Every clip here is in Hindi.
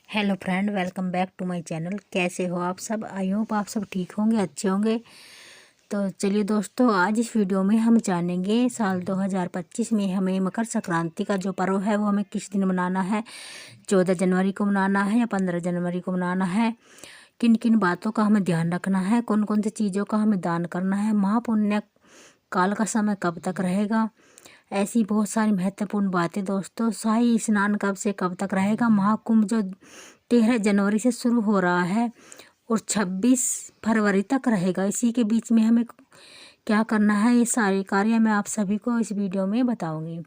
Hello friend, welcome back to my channel. कैसे हो आप सब? आई होप आप सब ठीक होंगे, अच्छे होंगे। तो चलिए दोस्तों, आज इस वीडियो में हम जानेंगे साल 2025 में हमें मकर संक्रांति का जो पर्व है वो हमें किस दिन मनाना है। 14 जनवरी को मनाना है या 15 जनवरी को मनाना है। किन किन बातों का हमें ध्यान रखना है, कौन कौन सी चीज़ों का हमें दान करना है, महापुण्य काल का समय कब तक रहेगा, ऐसी बहुत सारी महत्वपूर्ण बातें। दोस्तों, शाही स्नान कब से कब तक रहेगा, महाकुंभ जो 13 जनवरी से शुरू हो रहा है और 26 फरवरी तक रहेगा, इसी के बीच में हमें क्या करना है, ये सारे कार्य मैं आप सभी को इस वीडियो में बताऊंगी।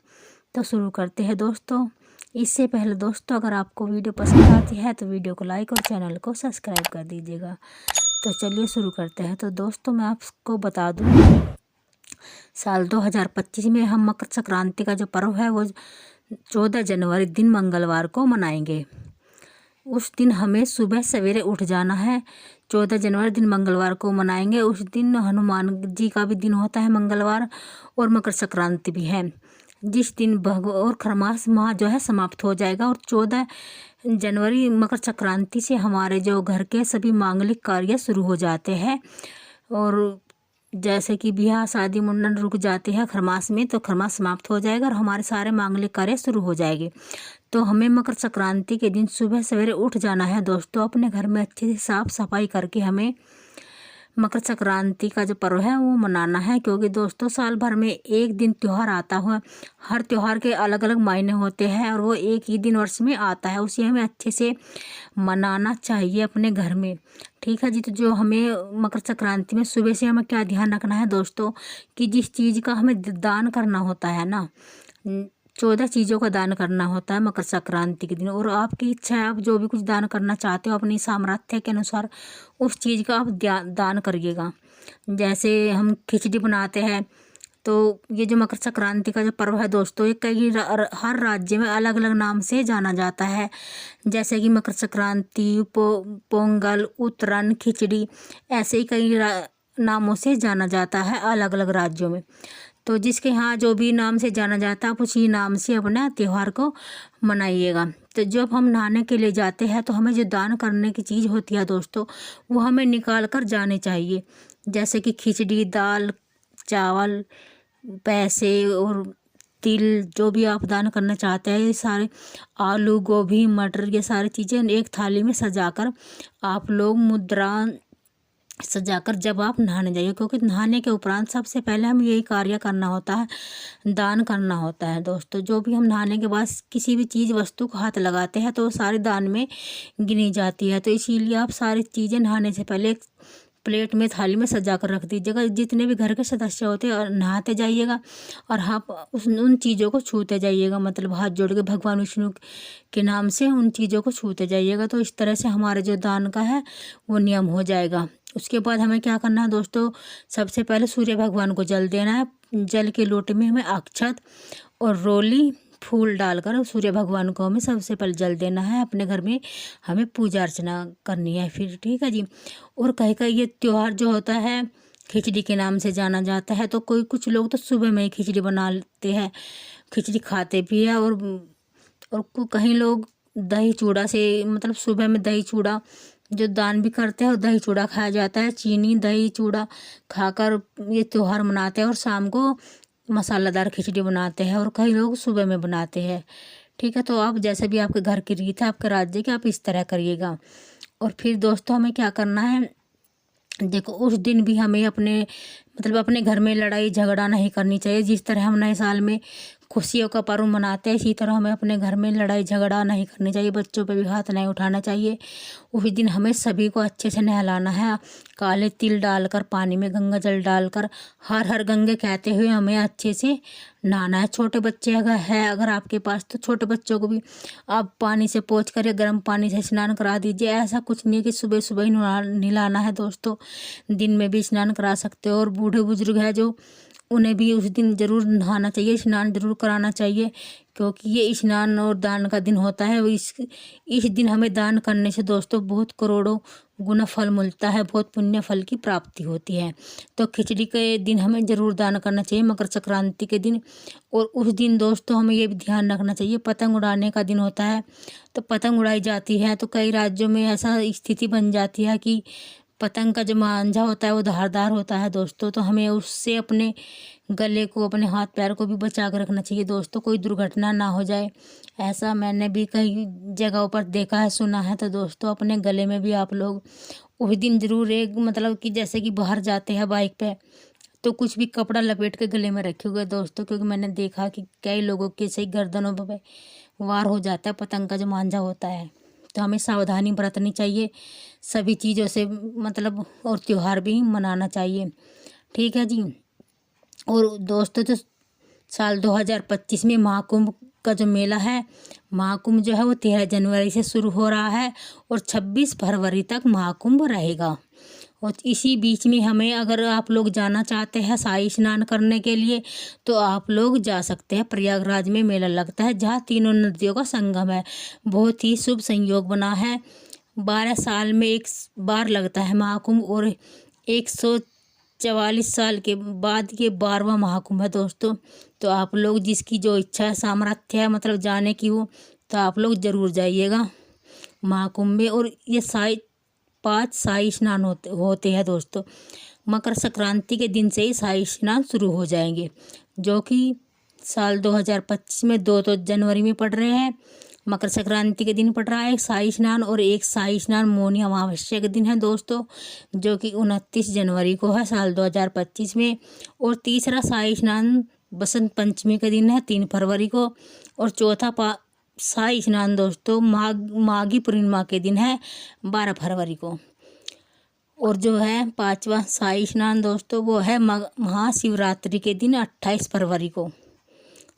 तो शुरू करते हैं दोस्तों। इससे पहले दोस्तों, अगर आपको वीडियो पसंद आती है तो वीडियो को लाइक और चैनल को सब्सक्राइब कर दीजिएगा। तो चलिए शुरू करते हैं। तो दोस्तों, मैं आपको बता दूं, साल 2025 में हम मकर संक्रांति का जो पर्व है वो 14 जनवरी दिन मंगलवार को मनाएंगे। उस दिन हमें सुबह सवेरे उठ जाना है। 14 जनवरी दिन मंगलवार को मनाएंगे। उस दिन हनुमान जी का भी दिन होता है मंगलवार, और मकर संक्रांति भी है, जिस दिन और खरमास माह जो है समाप्त हो जाएगा। और 14 जनवरी मकर संक्रांति से हमारे जो घर के सभी मांगलिक कार्य शुरू हो जाते हैं। और जैसे कि ब्याह शादी मुंडन रुक जाते हैं खरमास में, तो खरमास समाप्त हो जाएगा और हमारे सारे मांगलिक कार्य शुरू हो जाएंगे। तो हमें मकर संक्रांति के दिन सुबह सवेरे उठ जाना है दोस्तों। अपने घर में अच्छे से साफ सफाई करके हमें मकर संक्रांति का जो पर्व है वो मनाना है, क्योंकि दोस्तों साल भर में एक दिन त्यौहार आता है। हर त्यौहार के अलग अलग मायने होते हैं और वो एक ही दिन वर्ष में आता है, उसे हमें अच्छे से मनाना चाहिए अपने घर में। ठीक है जी। तो जो हमें मकर संक्रांति में सुबह से हमें क्या ध्यान रखना है दोस्तों, कि जिस चीज़ का हमें दान करना होता है ना, 14 चीज़ों का दान करना होता है मकर संक्रांति के दिन। और आपकी इच्छा है, आप जो भी कुछ दान करना चाहते हो अपनी सामर्थ्य के अनुसार उस चीज़ का आप दान करिएगा। जैसे हम खिचड़ी बनाते हैं, तो ये जो मकर संक्रांति का जो पर्व है दोस्तों, ये हर राज्य में अलग अलग नाम से जाना जाता है। जैसे कि मकर संक्रांति, पोंगल, उत्तरायण, खिचड़ी, ऐसे ही कई नामों से जाना जाता है अलग अलग राज्यों में। तो जिसके यहाँ जो भी नाम से जाना जाता है आप उसी नाम से अपना त्यौहार को मनाइएगा। तो जब हम नहाने के लिए जाते हैं तो हमें जो दान करने की चीज़ होती है दोस्तों, वो हमें निकाल कर जाने चाहिए। जैसे कि खिचड़ी, दाल, चावल, पैसे और तिल, जो भी आप दान करना चाहते हैं, ये सारे आलू, गोभी, मटर, ये सारी चीज़ें एक थाली में सजाकर आप लोग मुद्रा सजाकर जब आप नहाने जाइए, क्योंकि नहाने के उपरांत सबसे पहले हम यही कार्य करना होता है, दान करना होता है दोस्तों। जो भी हम नहाने के बाद किसी भी चीज़ वस्तु को हाथ लगाते हैं तो वो सारे दान में गिनी जाती है। तो इसीलिए आप सारी चीज़ें नहाने से पहले एक प्लेट में, थाली में सजा कर रख दीजिएगा। जितने भी घर के सदस्य होते हैं और नहाते जाइएगा और आप उन चीज़ों को छूते जाइएगा, मतलब हाथ जोड़ के भगवान विष्णु के नाम से उन चीज़ों को छूते जाइएगा। तो इस तरह से हमारे जो दान का है वो नियम हो जाएगा। उसके बाद हमें क्या करना है दोस्तों, सबसे पहले सूर्य भगवान को जल देना है। जल के लोटे में हमें अक्षत और रोली फूल डालकर सूर्य भगवान को हमें सबसे पहले जल देना है। अपने घर में हमें पूजा अर्चना करनी है फिर, ठीक है जी। और कहीं कहीं ये त्यौहार जो होता है खिचड़ी के नाम से जाना जाता है, तो कुछ लोग तो सुबह में ही खिचड़ी बनाते हैं, खिचड़ी खाते भी है। और कहीं लोग दही चूड़ा से, मतलब सुबह में दही चूड़ा जो दान भी करते हैं और दही चूड़ा खाया जाता है। चीनी दही चूड़ा खाकर ये त्यौहार मनाते हैं और शाम को मसालेदार खिचड़ी बनाते हैं, और कई लोग सुबह में बनाते हैं। ठीक है। तो आप जैसे भी आपके घर की रीत है, आपके राज्य की, आप इस तरह करिएगा। और फिर दोस्तों हमें क्या करना है, देखो उस दिन भी हमें अपने घर में लड़ाई झगड़ा नहीं करनी चाहिए। जिस तरह हम नए साल में खुशियों का पर्व मनाते हैं, इसी तरह हमें अपने घर में लड़ाई झगड़ा नहीं करनी चाहिए, बच्चों पे भी हाथ नहीं उठाना चाहिए। उस दिन हमें सभी को अच्छे से नहलाना है, काले तिल डालकर, पानी में गंगा जल डालकर, हर हर गंगे कहते हुए हमें अच्छे से नहाना है। छोटे बच्चे अगर आपके पास, तो छोटे बच्चों को भी आप पानी से पोंछ कर या गर्म पानी से स्नान करा दीजिए। ऐसा कुछ नहीं है कि सुबह सुबह ही नहलाना है दोस्तों, दिन में भी स्नान करा सकते हो। और बूढ़े बुजुर्ग है जो, उन्हें भी उस दिन ज़रूर नहाना चाहिए, स्नान जरूर कराना चाहिए, क्योंकि ये स्नान और दान का दिन होता है। इस दिन हमें दान करने से दोस्तों बहुत करोड़ों गुना फल मिलता है, बहुत पुण्य फल की प्राप्ति होती है। तो खिचड़ी के दिन हमें ज़रूर दान करना चाहिए, मकर संक्रांति के दिन। और उस दिन दोस्तों हमें ये भी ध्यान रखना चाहिए, पतंग उड़ाने का दिन होता है तो पतंग उड़ाई जाती है। तो कई राज्यों में ऐसा स्थिति बन जाती है कि पतंग का जो मांझा होता है वो धारदार होता है दोस्तों, तो हमें उससे अपने गले को, अपने हाथ पैर को भी बचा कर रखना चाहिए दोस्तों, कोई दुर्घटना ना हो जाए। ऐसा मैंने भी कई जगहों पर देखा है, सुना है। तो दोस्तों अपने गले में भी आप लोग उस दिन ज़रूर एक मतलब कि जैसे कि बाहर जाते हैं बाइक पे तो कुछ भी कपड़ा लपेट के गले में रखे हुए दोस्तों, क्योंकि मैंने देखा कि कई लोगों के सही गर्दनों पे वार हो जाता है पतंग का जो मांझा होता है। तो हमें सावधानी बरतनी चाहिए सभी चीज़ों से, मतलब और त्यौहार भी मनाना चाहिए, ठीक है जी। और दोस्तों जो साल 2025 में महाकुंभ का जो मेला है, महाकुंभ जो है वो 13 जनवरी से शुरू हो रहा है और 26 फरवरी तक महाकुंभ रहेगा। और इसी बीच में हमें, अगर आप लोग जाना चाहते हैं शाही स्नान करने के लिए तो आप लोग जा सकते हैं। प्रयागराज में मेला लगता है जहाँ तीनों नदियों का संगम है। बहुत ही शुभ संयोग बना है। 12 साल में एक बार लगता है महाकुंभ और 144 साल के बाद ये 12वां महाकुंभ है दोस्तों। तो आप लोग जिसकी जो इच्छा है, सामर्थ्य है मतलब जाने की हो, तो आप लोग ज़रूर जाइएगा महाकुंभ में। और ये 5 शाही स्नान होते हैं दोस्तों। मकर संक्रांति के दिन से ही शाही स्नान शुरू हो जाएंगे, जो कि साल 2025 में 2 जनवरी में पड़ रहे हैं। मकर संक्रांति के दिन पड़ रहा है शाही स्नान, और एक शाही स्नान मौनी अमावस्या के दिन है दोस्तों, जो कि 29 जनवरी को है साल 2025 में। और तीसरा शाही स्नान बसंत पंचमी के दिन है 3 फरवरी को। और चौथा शाही स्नान दोस्तों माघी पूर्णिमा के दिन है 12 फरवरी को। और जो है 5वां शाही स्नान दोस्तों वो है महाशिवरात्रि के दिन 28 फरवरी को।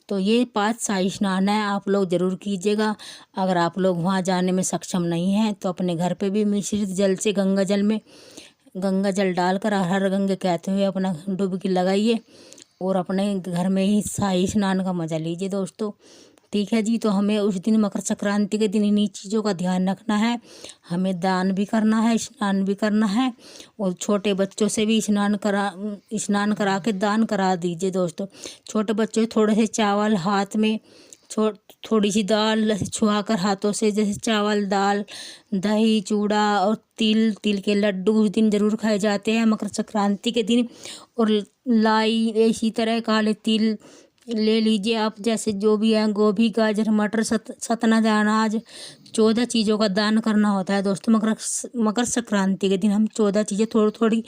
तो ये 5 शाही स्नान है, आप लोग ज़रूर कीजिएगा। अगर आप लोग वहाँ जाने में सक्षम नहीं हैं तो अपने घर पे भी मिश्रित जल से गंगा जल डालकर हर गंगे कहते हुए अपना डुबकी लगाइए और अपने घर में ही शाही स्नान का मज़ा लीजिए दोस्तों, ठीक है जी। तो हमें उस दिन मकर संक्रांति के दिन इन्हीं चीज़ों का ध्यान रखना है। हमें दान भी करना है, स्नान भी करना है, और छोटे बच्चों से भी स्नान करा के दान करा दीजिए दोस्तों। छोटे बच्चों थोड़े से चावल हाथ में थोड़ी सी दाल छुआकर हाथों से, जैसे चावल, दाल, दही, चूड़ा और तिल के लड्डू उस दिन ज़रूर खाए जाते हैं मकर संक्रांति के दिन। और लाई, इसी तरह काले तिल ले लीजिए आप, जैसे जो भी है, गोभी, गाजर, मटर, सतना, अनाज, 14 चीज़ों का दान करना होता है दोस्तों। मकर संक्रांति के दिन हम 14 चीज़ें थोड़ी थोड़ी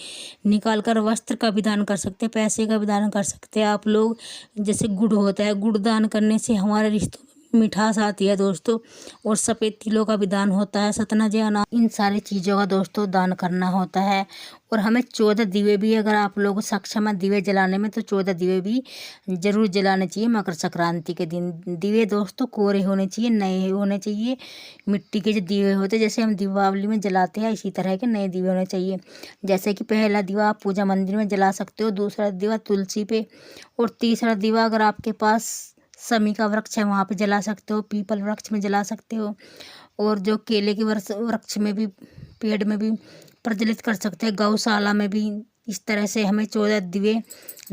निकाल कर वस्त्र का भी दान कर सकते हैं, पैसे का भी दान कर सकते हैं आप लोग। जैसे गुड़ होता है, गुड़ दान करने से हमारे रिश्तों में मिठास आती है दोस्तों। और सफ़ेद तिलों का भी दान होता है, सतना, अनाज, इन सारी चीज़ों का दोस्तों दान करना होता है। और हमें 14 दिवे भी, अगर आप लोग सक्षम है दिवे जलाने में, तो 14 दिवे भी ज़रूर जलाने चाहिए मकर संक्रांति के दिन। दिवे दोस्तों कोरे होने चाहिए, नए होने चाहिए। मिट्टी के जो दिवे होते हैं जैसे हम दीपावली में जलाते हैं, इसी तरह के नए दिवे होने चाहिए। जैसे कि पहला दिवा आप पूजा मंदिर में जला सकते हो, दूसरा दिवा तुलसी पे, और तीसरा दिवा अगर आपके पास समी का वृक्ष है वहाँ पे जला सकते हो, पीपल वृक्ष में जला सकते हो, और जो केले के वृक्ष में भी, पेड़ में भी प्रज्वलित कर सकते हैं, गौशाला में भी। इस तरह से हमें 14 दिवे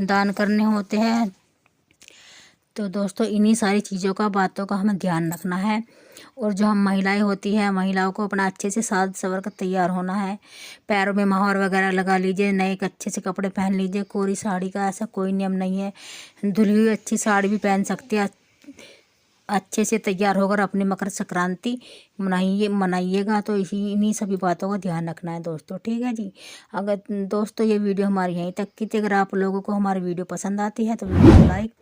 दान करने होते हैं। तो दोस्तों इन्हीं सारी चीज़ों का, बातों का हमें ध्यान रखना है। और जो हम महिलाएं होती हैं, महिलाओं को अपना अच्छे से साज सवर कर तैयार होना है। पैरों में मोहर वगैरह लगा लीजिए, नए अच्छे से कपड़े पहन लीजिए। कोरी साड़ी का ऐसा कोई नियम नहीं है, धुली हुई अच्छी साड़ी भी पहन सकते हैं। अच्छे से तैयार होकर अपनी मकर संक्रांति मनाइएगा। तो इन्हीं सभी बातों का ध्यान रखना है दोस्तों, ठीक है जी। अगर दोस्तों ये वीडियो हमारी यहीं तक की थी। अगर आप लोगों को हमारी वीडियो पसंद आती है तो वीडियो को लाइक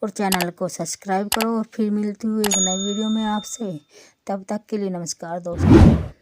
और चैनल को सब्सक्राइब करो। और फिर मिलती हूँ एक नई वीडियो में आपसे, तब तक के लिए नमस्कार दोस्तों।